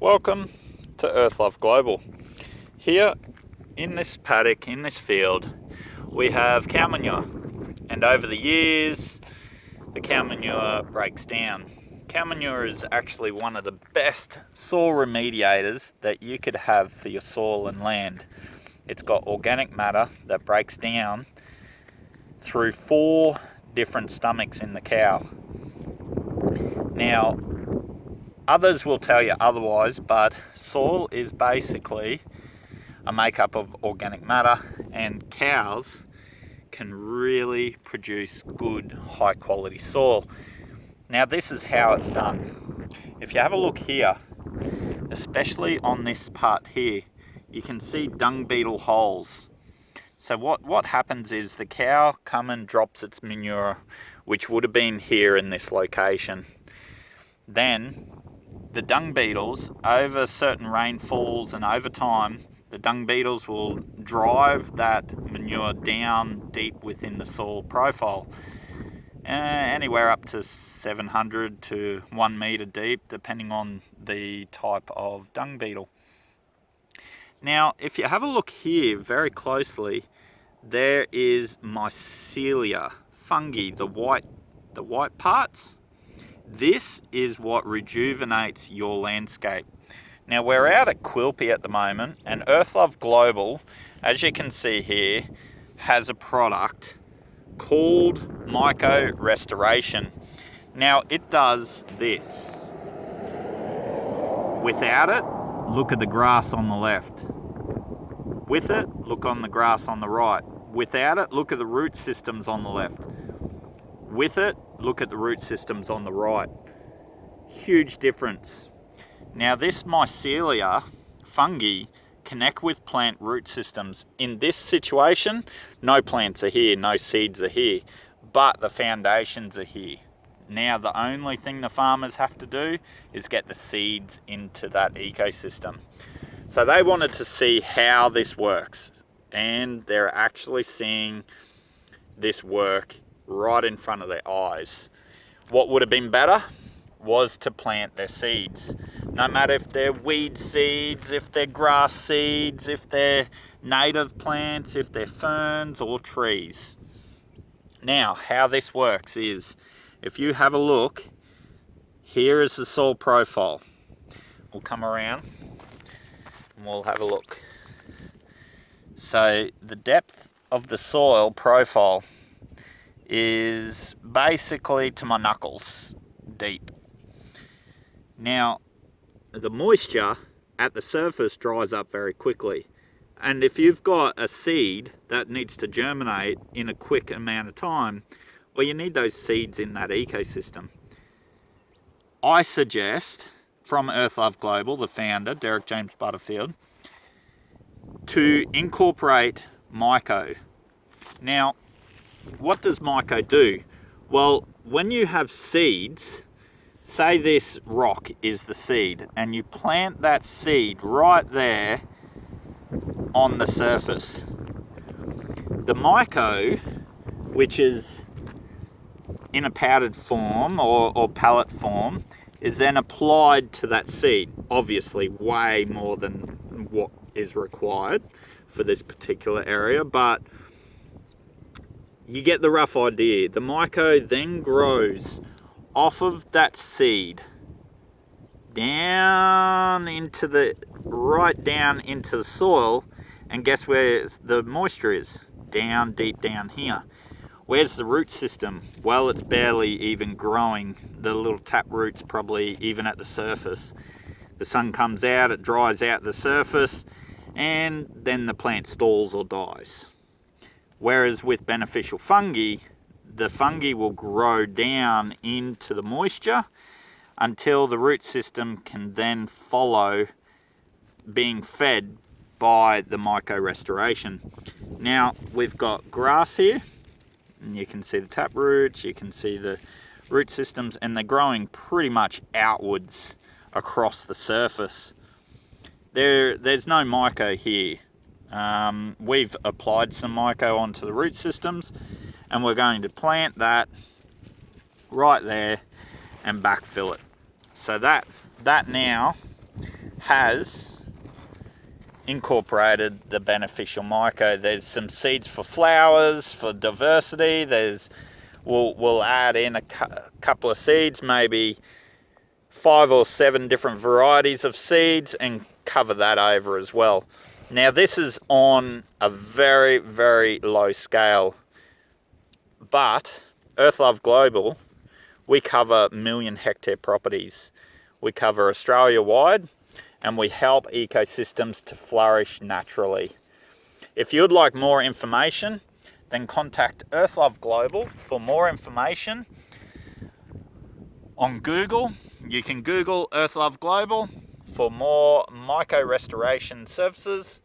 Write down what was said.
Welcome to Earthlove Global. Here in this paddock, in this field, we have cow manure, and over the years the cow manure breaks down. Cow manure is actually one of the best soil remediators that you could have for your soil and land. It's got organic matter that breaks down through 4 different stomachs in the cow. Now, others will tell you otherwise, but soil is basically a makeup of organic matter, and cows can really produce good, high quality soil. Now, this is how it's done. If you have a look here, especially on this part here, you can see dung beetle holes. So what happens is the cow comes and drops its manure, which would have been here in this location. Then the dung beetles, over certain rainfalls and over time, the dung beetles will drive that manure down deep within the soil profile, anywhere up to 700 to 1 metre deep, depending on the type of dung beetle. Now, if you have a look here very closely, there is mycelia, fungi, the white parts. This is what rejuvenates your landscape. Now, we're out at Quilpie at the moment, and Earthlove Global, as you can see here, has a product called mycorestoration. Now, it does this. Without it, look at the grass on the left. With it, look on the grass on the right. Without it, look at the root systems on the left. With it, look at the root systems on the right. Huge difference. Now, this mycelia, fungi, connect with plant root systems. In this situation, no plants are here, no seeds are here, but the foundations are here. Now, the only thing the farmers have to do is get the seeds into that ecosystem. So they wanted to see how this works, and they're actually seeing this work right in front of their eyes. What would have been better was to plant their seeds. No matter if they're weed seeds, if they're grass seeds, if they're native plants, if they're ferns or trees. Now, how this works is, if you have a look, here is the soil profile. We'll come around and we'll have a look. So the depth of the soil profile is basically to my knuckles deep. Now, the moisture at the surface dries up very quickly, and if you've got a seed that needs to germinate in a quick amount of time, well, you need those seeds in that ecosystem. I suggest, from Earthlove Global, the founder, Derek James Butterfield, to incorporate myco. Now, what does myco do? Well, when you have seeds, say this rock is the seed, and you plant that seed right there on the surface. The myco, which is in a powdered form or pellet form, is then applied to that seed. Obviously, way more than what is required for this particular area, but you get the rough idea. The myco then grows off of that seed down into the soil, and guess where the moisture is? Down deep down here. Where's the root system? Well, it's barely even growing. The little tap roots probably even at the surface. The sun comes out, it dries out the surface, and then the plant stalls or dies. Whereas with beneficial fungi, the fungi will grow down into the moisture until the root system can then follow being fed by the mycorestoration. Now, we've got grass here, and you can see the tap roots, you can see the root systems, and they're growing pretty much outwards across the surface. There's no myco here. We've applied some myco onto the root systems, and we're going to plant that right there and backfill it. So that now has incorporated the beneficial myco. There's some seeds for flowers, for diversity. We'll add in a couple of seeds, maybe 5 or 7 different varieties of seeds, and cover that over as well. Now this is on a very, very low scale, but Earthlove Global, we cover million hectare properties. We cover Australia wide, and we help ecosystems to flourish naturally. If you'd like more information, then contact Earthlove Global for more information on Google. You can Google Earthlove Global for more myco restoration services,